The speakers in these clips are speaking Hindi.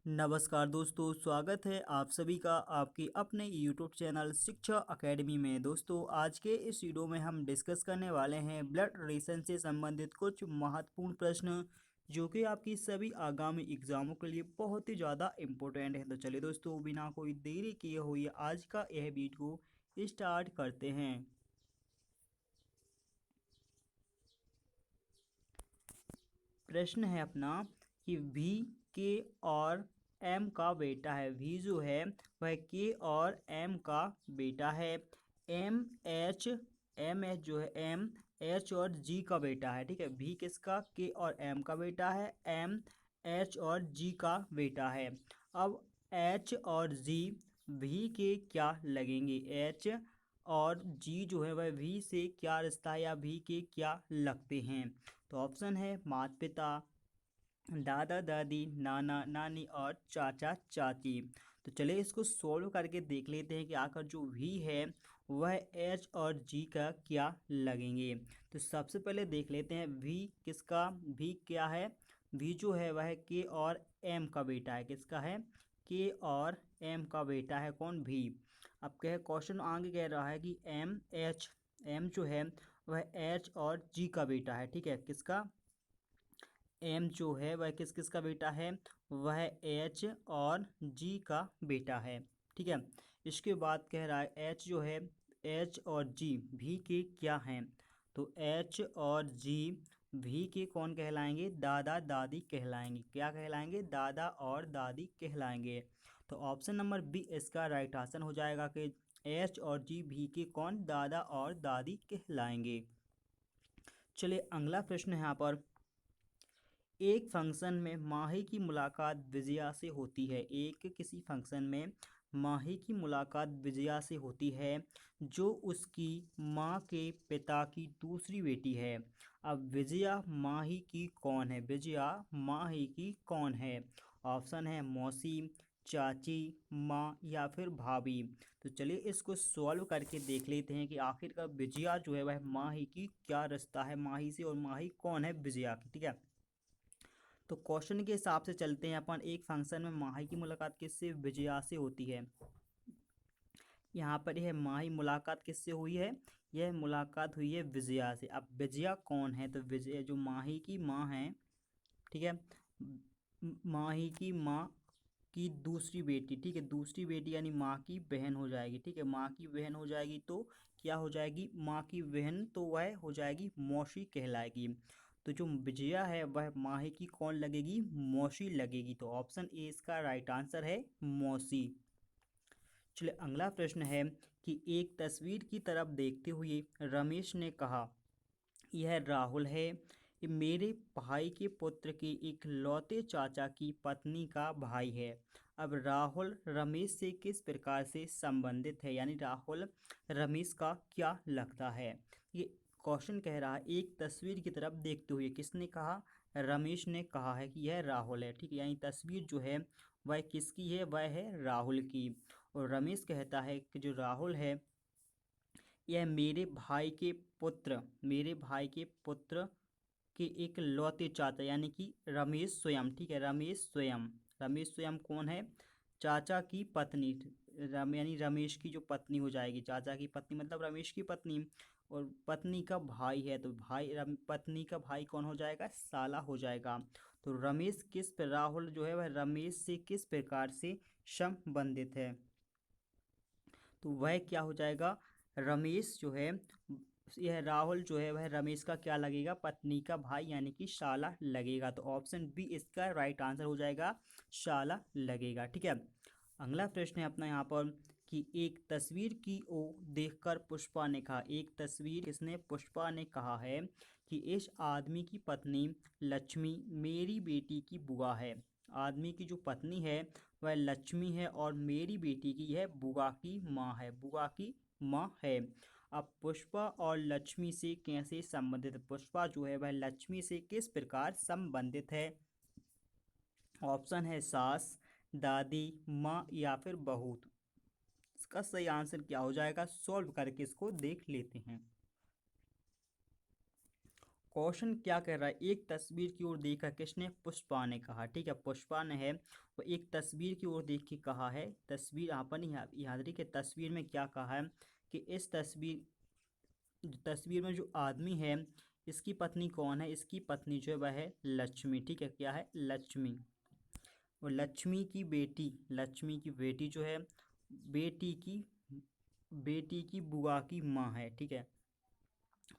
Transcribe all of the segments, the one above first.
नमस्कार दोस्तों, स्वागत है आप सभी का आपके अपने यूट्यूब चैनल शिक्षा एकेडमी में। दोस्तों, आज के इस वीडियो में हम डिस्कस करने वाले हैं ब्लड रिलेशन से संबंधित कुछ महत्वपूर्ण प्रश्न जो कि आपकी सभी आगामी एग्जामों के लिए बहुत ही ज़्यादा इम्पोर्टेंट है। तो चलिए दोस्तों, बिना कोई देरी किए हुए आज का यह वीडियो स्टार्ट करते हैं। प्रश्न है अपना कि V के और M का बेटा है। V जो है वह K और M का बेटा है। M H जो है M H और G का बेटा है। ठीक है, V किसका? K और M का बेटा है। M H और G का बेटा है। अब H और G V के क्या लगेंगे? H और G जो है वह V से क्या रिश्ता है या V के क्या लगते हैं? तो ऑप्शन है माता पिता, दादा दादी, नाना नानी और चाचा चाची। तो चलिए इसको सोल्व करके देख लेते हैं कि आखिर जो V है वह H और G का क्या लगेंगे। तो सबसे पहले देख लेते हैं V किसका? V क्या है? V जो है वह K और M का बेटा है। किसका है? K और M का बेटा है। कौन? V। अब कह क्वेश्चन आगे कह रहा है कि M जो है वह H और G का बेटा है। ठीक है, किसका? M जो है वह किस किस का बेटा है? वह H और G का बेटा है। ठीक है, इसके बाद कह रहा है H जो है H और G V के क्या हैं? तो H और G V के कौन कहलाएंगे? दादा दादी कहलाएंगे। क्या कहलाएंगे? दादा और दादी कहलाएंगे। तो ऑप्शन नंबर बी इसका राइट आंसर हो जाएगा कि H और G V के कौन? दादा और दादी कहलाएंगे। चलिए अगला प्रश्न है यहाँ पर। एक फंक्शन में माही की मुलाकात विजया से होती है। किसी फंक्शन में माही की मुलाकात विजया से होती है जो उसकी माँ के पिता की दूसरी बेटी है। अब विजया माही की कौन है? विजया माही की कौन है? ऑप्शन है मौसी, चाची, माँ या फिर भाभी। तो चलिए इसको सॉल्व करके देख लेते हैं कि आखिरकार विजया जो है वह माही की क्या रिश्ता है माही से, और माही कौन है विजया की। ठीक है, तो क्वेश्चन के हिसाब से चलते हैं अपन। एक फंक्शन में माही की मुलाकात किससे? विजया से होती है। यहाँ पर यह माही मुलाकात किससे हुई है? यह मुलाकात हुई है विजया से। अब विजया कौन है? तो विजया जो माही की माँ है, ठीक है, माही की माँ की दूसरी बेटी। ठीक है, दूसरी बेटी यानी माँ की बहन हो जाएगी। ठीक है, माँ की बहन हो जाएगी तो क्या हो जाएगी? माँ की बहन तो वह हो जाएगी मौसी कहलाएगी। तो जो विजया है वह माही की कौन लगेगी? मौसी लगेगी। तो ऑप्शन ए इसका राइट आंसर है मौसी। चलिए अगला प्रश्न है कि एक तस्वीर की तरफ देखते हुए रमेश ने कहा, यह राहुल है, ये मेरे भाई के पुत्र के इकलौते चाचा की पत्नी का भाई है। अब राहुल रमेश से किस प्रकार से संबंधित है? यानी राहुल रमेश का क्या लगता है? ये क्वेश्चन कह रहा है एक तस्वीर की तरफ देखते हुए किसने कहा? रमेश ने कहा है कि यह राहुल है। ठीक है, यानी तस्वीर जो है वह किसकी है? वह है राहुल की। और रमेश कहता है कि जो राहुल है यह मेरे भाई के पुत्र के एक लौते चाचा यानी कि रमेश स्वयं। ठीक है, रमेश स्वयं कौन है? चाचा की पत्नी। यानी रमेश की जो पत्नी हो जाएगी, चाचा की पत्नी मतलब रमेश की पत्नी, और पत्नी का भाई है तो पत्नी का भाई कौन हो जाएगा? साला हो जाएगा। तो राहुल जो है वह रमेश से किस प्रकार से संबंधित है? तो वह क्या हो जाएगा? रमेश जो है, यह राहुल जो है वह रमेश का क्या लगेगा? पत्नी का भाई यानी कि शाला लगेगा। तो ऑप्शन बी इसका राइट आंसर हो जाएगा, शाला लगेगा। ठीक है, अगला प्रश्न है अपना यहाँ पर कि एक तस्वीर की ओर देखकर पुष्पा ने कहा, एक तस्वीर किसने? पुष्पा ने कहा है कि इस आदमी की पत्नी लक्ष्मी मेरी बेटी की बुआ है। आदमी की जो पत्नी है वह लक्ष्मी है और मेरी बेटी की यह बुआ की माँ है, बुआ की माँ है। अब पुष्पा और लक्ष्मी से कैसे संबंधित? पुष्पा जो है वह लक्ष्मी से किस प्रकार संबंधित है? ऑप्शन है सास, दादी, माँ या फिर बहू। इसका सही आंसर क्या हो जाएगा? सॉल्व करके इसको देख लेते हैं। क्वेश्चन क्या कह रहा है, एक तस्वीर की ओर देखकर किसने, पुष्पा ने कहा। ठीक है, पुष्पा ने है वो एक तस्वीर की ओर देख के कहा है। तस्वीर आपन याद रखिए तस्वीर में क्या कहा है कि इस तस्वीर में जो आदमी है इसकी पत्नी कौन है, इसकी पत्नी जो है वह है लक्ष्मी। ठीक है, क्या है, लक्ष्मी। और लक्ष्मी की बेटी जो है, बेटी की बेटी की बुआ की माँ है। ठीक है,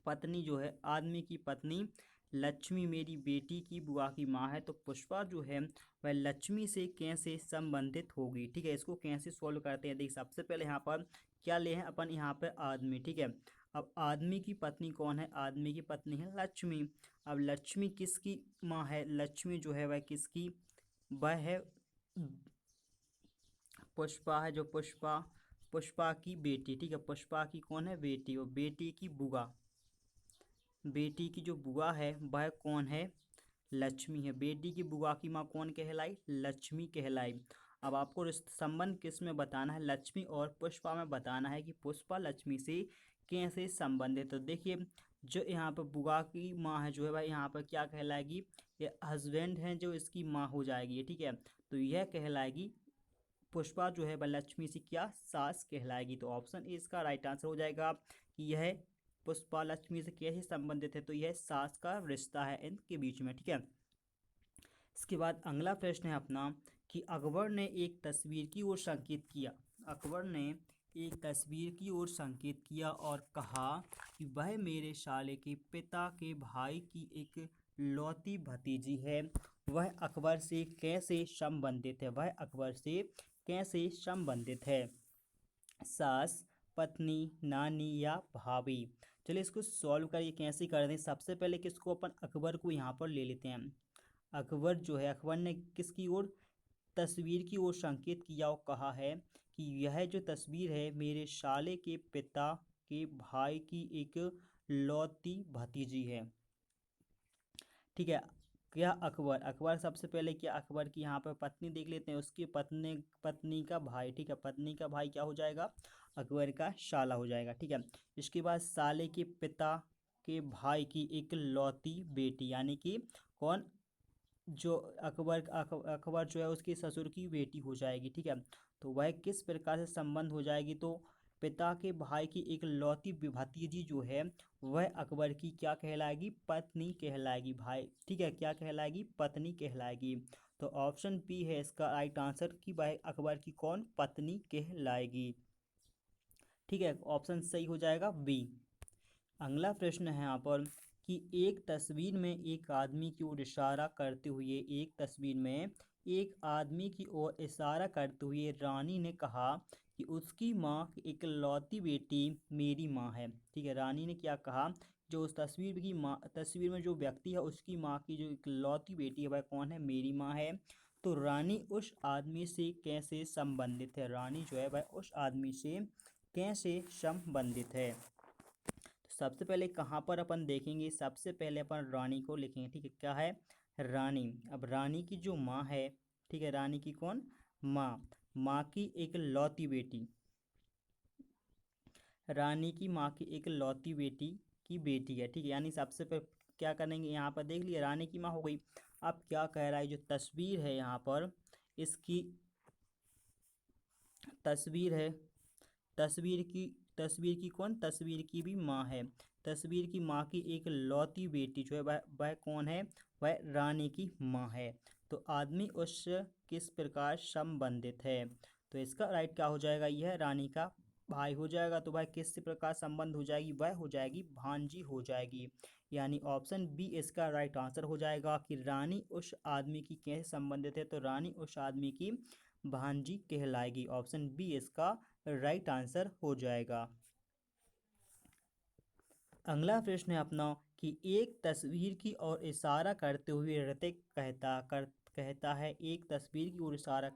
पत्नी जो है, आदमी की पत्नी लक्ष्मी मेरी बेटी की बुआ की माँ है, तो पुष्पा जो है वह लक्ष्मी से कैसे संबंधित होगी। ठीक है, इसको कैसे सॉल्व करते हैं, देखिए सबसे पहले यहाँ पर क्या ले हैं अपन, यहाँ पर आदमी। ठीक है, अब आदमी की पत्नी कौन है, आदमी की पत्नी है लक्ष्मी। अब लक्ष्मी किसकी माँ है, लक्ष्मी जो है वह किसकी, वह है पुष्पा है, जो पुष्पा की बेटी। ठीक है, पुष्पा की कौन है, बेटी। और बेटी की जो बुआ है वह कौन है, लक्ष्मी है। बेटी की बुआ की माँ कौन कहलाई, लक्ष्मी कहलाई। अब आपको संबंध किस में बताना है, लक्ष्मी और पुष्पा में बताना है कि पुष्पा लक्ष्मी से कैसे संबंधित। तो देखिए जो यहाँ पर बुआ की माँ है जो है भाई यहाँ पर क्या कहलाएगी, ये हस्बैंड है जो इसकी माँ हो जाएगी। ठीक है, तो यह कहलाएगी पुष्पा जो है वह लक्ष्मी से क्या, सास कहलाएगी। तो ऑप्शन ए इसका राइट आंसर हो जाएगा कि यह पुष्पा लक्ष्मी से कैसे संबंधित है, तो यह सास का रिश्ता है इनके बीच में। ठीक है, इसके बाद अगला प्रश्न है अपना कि अकबर ने एक तस्वीर की ओर संकेत किया। अकबर ने एक तस्वीर की ओर संकेत किया और कहा कि वह मेरे साले के पिता के भाई की एक लौती भतीजी है। वह अकबर से कैसे संबंधित है, वह अकबर से कैसे संबंधित है, सास, पत्नी, नानी या भाभी। चलिए इसको सॉल्व करिए, कैसे कर दें। सबसे पहले किसको, अपन अकबर को यहाँ पर ले लेते हैं। अकबर जो है, अकबर ने किसकी ओर, तस्वीर की ओर संकेत किया और कहा है कि यह जो तस्वीर है मेरे साले के पिता के भाई की एक लौती भतीजी है। ठीक है, क्या अकबर, अकबर सबसे पहले क्या, अकबर की यहाँ पर पत्नी देख लेते हैं, उसकी पत्नी का भाई। ठीक है, पत्नी का भाई क्या हो जाएगा, अकबर का साला हो जाएगा। ठीक है, इसके बाद साले के पिता के भाई की एक लौती बेटी, यानी कि कौन, जो अकबर जो है उसके ससुर की बेटी हो जाएगी। ठीक है, तो वह किस प्रकार से संबंध हो जाएगी, तो पिता के भाई की एक लौती भतीजी जो है वह अकबर की क्या कहलाएगी, पत्नी कहलाएगी भाई। ठीक है, क्या कहलाएगी, पत्नी कहलाएगी। तो ऑप्शन बी है इसका राइट आंसर कि वह अकबर की कौन, पत्नी कहलाएगी। ठीक है, ऑप्शन सही हो जाएगा बी। अगला प्रश्न है यहाँ पर कि एक तस्वीर में एक आदमी की ओर इशारा करते हुए, एक तस्वीर में एक आदमी की ओर इशारा करते हुए रानी ने कहा कि उसकी माँ की इकलौती बेटी मेरी माँ है। ठीक है, रानी ने क्या कहा, जो उस तस्वीर में जो व्यक्ति है उसकी माँ की जो इकलौती बेटी है वह कौन है, मेरी माँ है। तो रानी उस आदमी से कैसे संबंधित है, रानी जो है वह उस आदमी से कैसे संबंधित है। सबसे पहले कहाँ पर अपन देखेंगे, सबसे पहले अपन रानी को लिखेंगे। ठीक है, क्या है, रानी। अब रानी की जो माँ है, ठीक है, रानी की कौन, माँ, माँ की एक लौती बेटी, रानी की माँ की एक लौती बेटी की बेटी है। ठीक है, यानी सबसे पहले क्या करेंगे, यहाँ पर देख लिया रानी की माँ हो गई। अब क्या कह रहा है, जो तस्वीर है यहाँ पर इसकी तस्वीर है, तस्वीर की कौन, तस्वीर की भी माँ है। तस्वीर की माँ की एक लौती बेटी जो है वह कौन है, वह रानी की माँ है। तो आदमी उस किस प्रकार संबंधित है, तो इसका राइट क्या हो जाएगा, यह रानी का भाई हो जाएगा। तो वह किस प्रकार संबंध हो जाएगी, वह हो जाएगी भांजी हो जाएगी। यानी ऑप्शन बी इसका राइट आंसर हो जाएगा कि रानी उस आदमी की कैसे संबंधित है, तो रानी उस आदमी की भांजी कहलाएगी। ऑप्शन बी इसका राइट आंसर हो जाएगा। अगला प्रश्न है अपना कि एक तस्वीर की ओर इशारा करते हुए ऋतिक कहता है, एक तस्वीर की ओर इशारा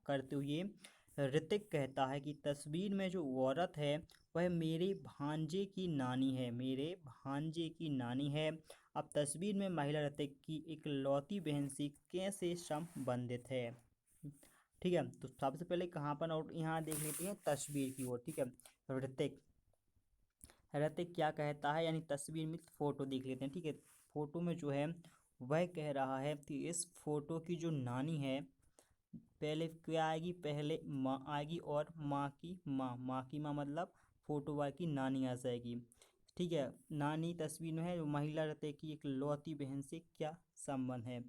करते हुए ऋतिक कहता है कि तस्वीर में जो औरत है वह मेरे भांजे की नानी है, मेरे भांजे की नानी है। अब तस्वीर में महिला ऋतिक की एक लौती बहन से कैसे संबंधित है। ठीक है, तो सबसे पहले कहाँ पर, और यहाँ देख लेते हैं तस्वीर की ओर। ठीक है, ऋतिक, ऋतिक क्या कहता है, यानी तस्वीर में फोटो देख लेते हैं, ठीक है। फोटो में जो है वह कह रहा है कि इस फोटो की जो नानी है, पहले क्या आएगी, पहले माँ आएगी और माँ की माँ मतलब फोटो वाले की नानी आ जाएगी, ठीक है। नानी तस्वीर में है, महिला ऋतिक की एक लौती बहन से क्या संबंध है,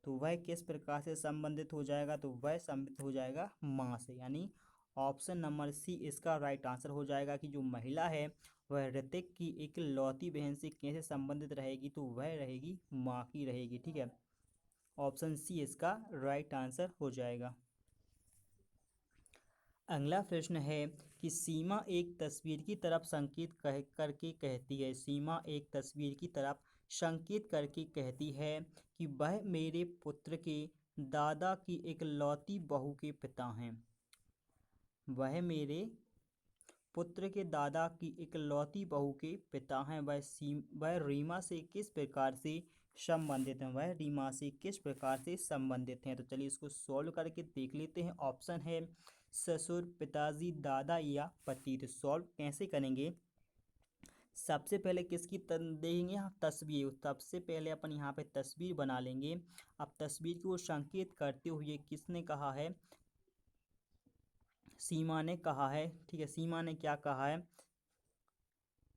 तो वह किस प्रकार से संबंधित हो जाएगा, तो वह संबंधित हो जाएगा माँ से, यानी ऑप्शन नंबर सी इसका राइट आंसर हो जाएगा कि जो महिला है वह ऋतिक की एक लौती बहन से कैसे संबंधित रहेगी, तो वह रहेगी माँ की रहेगी, ठीक है। ऑप्शन सी इसका राइट आंसर हो जाएगा। अगला प्रश्न है कि सीमा एक तस्वीर की तरफ संकेत करके कहती है, सीमा एक तस्वीर की तरफ संकेत करके कहती है कि वह मेरे पुत्र के दादा की एक लौती बहू के पिता हैं, वह मेरे पुत्र के दादा की इकलौती बहू के पिता हैं, वह रीमा से किस प्रकार से संबंधित हैं, वह रीमा से किस प्रकार से संबंधित हैं। तो चलिए इसको सॉल्व करके देख लेते हैं। ऑप्शन है ससुर, पिताजी, दादा या पति। तो सॉल्व कैसे करेंगे, सबसे पहले किसकी देंगे यहाँ तस्वीर, सबसे पहले अपन यहाँ पे तस्वीर बना लेंगे। अब तस्वीर को संकेत करते हुए किसने कहा है, सीमा ने कहा है, ठीक है। सीमा ने क्या कहा है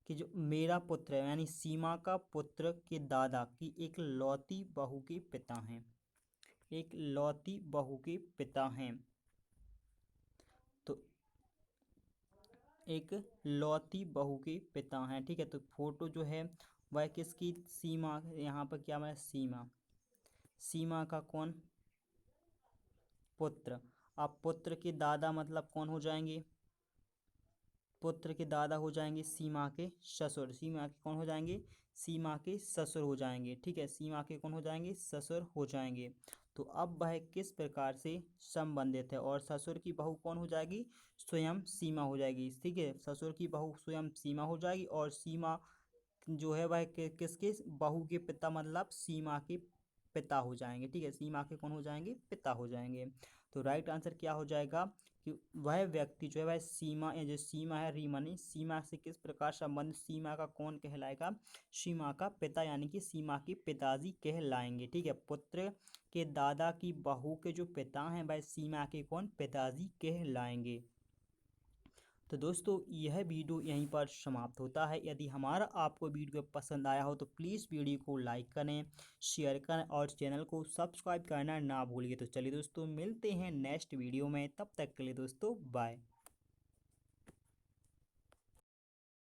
कि जो मेरा पुत्र है, यानी सीमा का पुत्र के दादा की एक लौती बहू के पिता हैं, एक लौती बहू के पिता हैं, तो एक लौती बहू के पिता हैं, ठीक है। तो फोटो जो है वह किसकी, सीमा, यहाँ पर क्या है सीमा, सीमा का कौन, पुत्र। अब पुत्र के दादा मतलब कौन हो जाएंगे, पुत्र के दादा हो जाएंगे सीमा के ससुर, सीमा के कौन हो जाएंगे, सीमा के ससुर हो जाएंगे, ठीक है। सीमा के कौन हो जाएंगे, ससुर हो जाएंगे। तो अब वह किस प्रकार से संबंधित है, और ससुर की बहू कौन हो जाएगी, स्वयं सीमा हो जाएगी, ठीक है। ससुर की बहू स्वयं सीमा हो जाएगी, और सीमा जो है वह किसके बहू के पिता मतलब सीमा के पिता हो जाएंगे, ठीक है। सीमा के कौन हो जाएंगे, पिता हो जाएंगे। तो राइट आंसर क्या हो जाएगा कि वह व्यक्ति जो है वह सीमा, जो सीमा है रीमा ने सीमा से किस प्रकार संबंध, सीमा का कौन कहलाएगा, सीमा का पिता, यानी कि सीमा के पिताजी कहलाएंगे, ठीक है। पुत्र के दादा की बहू के जो पिता हैं वह सीमा के कौन, पिताजी कहलाएंगे। तो दोस्तों यह वीडियो यहीं पर समाप्त होता है। यदि हमारा आपको वीडियो पसंद आया हो तो प्लीज़ वीडियो को लाइक करें, शेयर करें और चैनल को सब्सक्राइब करना ना भूलिए। तो चलिए दोस्तों मिलते हैं नेक्स्ट वीडियो में, तब तक के लिए दोस्तों बाय।